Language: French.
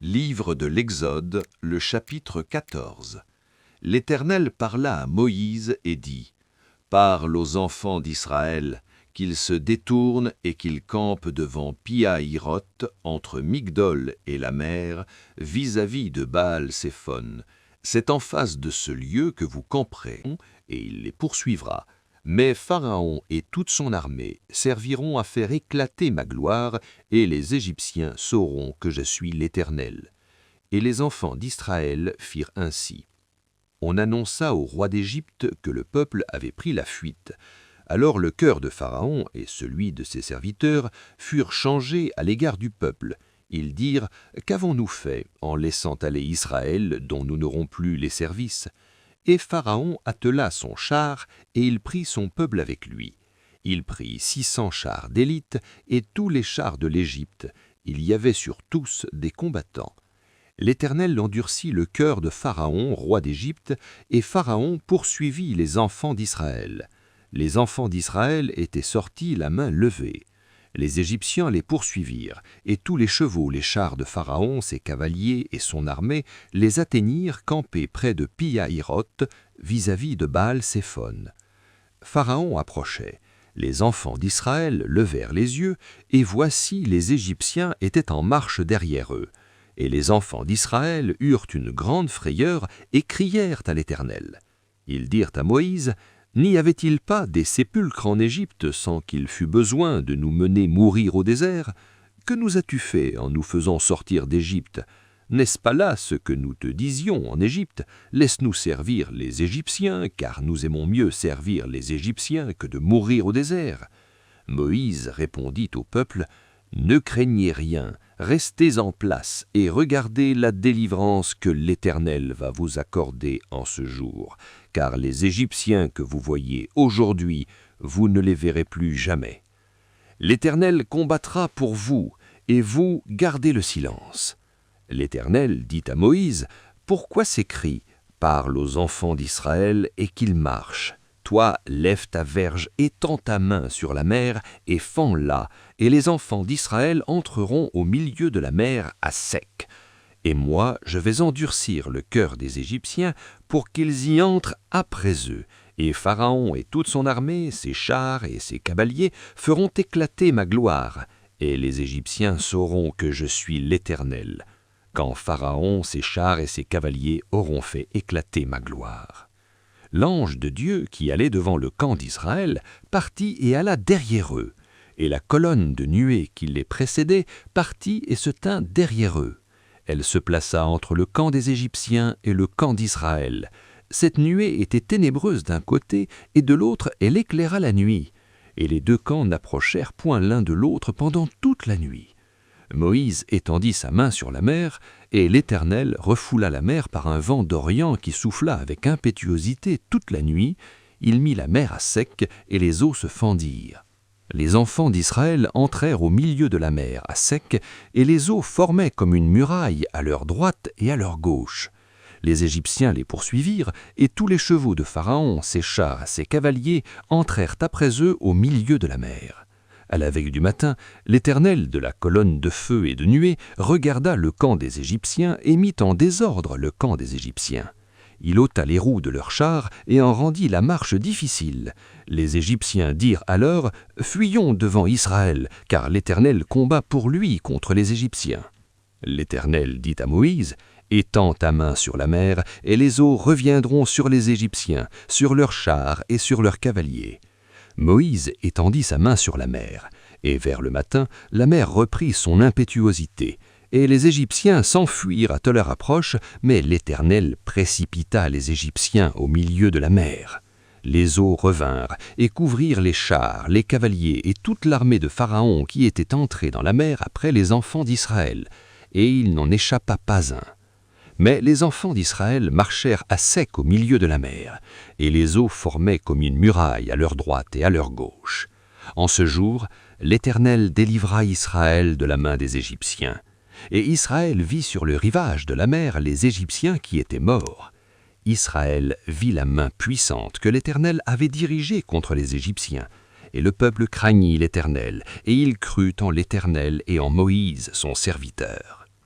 Livre de l'Exode, le chapitre 14. L'Éternel parla à Moïse et dit : « Parle aux enfants d'Israël, qu'ils se détournent et qu'ils campent devant Pi-hahiroth, entre Migdol et la mer, vis-à-vis de Baal-Séphon. C'est en face de ce lieu que vous camperez, et il les poursuivra. Mais Pharaon et toute son armée serviront à faire éclater ma gloire, et les Égyptiens sauront que je suis l'Éternel. » Et les enfants d'Israël firent ainsi. On annonça au roi d'Égypte que le peuple avait pris la fuite. Alors le cœur de Pharaon et celui de ses serviteurs furent changés à l'égard du peuple. Ils dirent : « Qu'avons-nous fait en laissant aller Israël, dont nous n'aurons plus les services ?» Et Pharaon attela son char, et il prit son peuple avec lui. Il prit 600 chars d'élite et tous les chars de l'Égypte. Il y avait sur tous des combattants. L'Éternel endurcit le cœur de Pharaon, roi d'Égypte, et Pharaon poursuivit les enfants d'Israël. Les enfants d'Israël étaient sortis la main levée. Les Égyptiens les poursuivirent, et tous les chevaux, les chars de Pharaon, ses cavaliers et son armée les atteignirent campés près de Pi-hahiroth, vis-à-vis de Baal-Séphon. Pharaon approchait. Les enfants d'Israël levèrent les yeux, et voici les Égyptiens étaient en marche derrière eux. Et les enfants d'Israël eurent une grande frayeur et crièrent à l'Éternel. Ils dirent à Moïse : « N'y avait-il pas des sépulcres en Égypte sans qu'il fût besoin de nous mener mourir au désert ? Que nous as-tu fait en nous faisant sortir d'Égypte ? N'est-ce pas là ce que nous te disions en Égypte ? Laisse-nous servir les Égyptiens, car nous aimons mieux servir les Égyptiens que de mourir au désert. » Moïse répondit au peuple : « Ne craignez rien, restez en place et regardez la délivrance que l'Éternel va vous accorder en ce jour, car les Égyptiens que vous voyez aujourd'hui, vous ne les verrez plus jamais. L'Éternel combattra pour vous, et vous gardez le silence. » L'Éternel dit à Moïse : « Pourquoi ces cris ? Parle aux enfants d'Israël et qu'ils marchent. Toi, lève ta verge, étends ta main sur la mer et fends-la, et les enfants d'Israël entreront au milieu de la mer à sec. Et moi, je vais endurcir le cœur des Égyptiens pour qu'ils y entrent après eux. Et Pharaon et toute son armée, ses chars et ses cavaliers feront éclater ma gloire. Et les Égyptiens sauront que je suis l'Éternel, quand Pharaon, ses chars et ses cavaliers auront fait éclater ma gloire. » L'ange de Dieu, qui allait devant le camp d'Israël, partit et alla derrière eux. Et la colonne de nuée qui les précédait partit et se tint derrière eux. Elle se plaça entre le camp des Égyptiens et le camp d'Israël. Cette nuée était ténébreuse d'un côté, et de l'autre elle éclaira la nuit. Et les deux camps n'approchèrent point l'un de l'autre pendant toute la nuit. Moïse étendit sa main sur la mer, et l'Éternel refoula la mer par un vent d'Orient qui souffla avec impétuosité toute la nuit. Il mit la mer à sec, et les eaux se fendirent. Les enfants d'Israël entrèrent au milieu de la mer à sec, et les eaux formaient comme une muraille à leur droite et à leur gauche. Les Égyptiens les poursuivirent, et tous les chevaux de Pharaon, ses chars, ses cavaliers, entrèrent après eux au milieu de la mer. À la veille du matin, l'Éternel de la colonne de feu et de nuée regarda le camp des Égyptiens et mit en désordre le camp des Égyptiens. Il ôta les roues de leurs chars et en rendit la marche difficile. Les Égyptiens dirent alors : « Fuyons devant Israël, car l'Éternel combat pour lui contre les Égyptiens. » L'Éternel dit à Moïse : « Étends ta main sur la mer, et les eaux reviendront sur les Égyptiens, sur leurs chars et sur leurs cavaliers. » Moïse étendit sa main sur la mer, et vers le matin, la mer reprit son impétuosité, et les Égyptiens s'enfuirent à leur approche, mais l'Éternel précipita les Égyptiens au milieu de la mer. Les eaux revinrent et couvrirent les chars, les cavaliers et toute l'armée de Pharaon qui était entrée dans la mer après les enfants d'Israël, et il n'en échappa pas un. Mais les enfants d'Israël marchèrent à sec au milieu de la mer, et les eaux formaient comme une muraille à leur droite et à leur gauche. En ce jour, l'Éternel délivra Israël de la main des Égyptiens. Et Israël vit sur le rivage de la mer les Égyptiens qui étaient morts. Israël vit la main puissante que l'Éternel avait dirigée contre les Égyptiens, Et le peuple craignit l'Éternel, et il crut en l'Éternel et en Moïse son serviteur.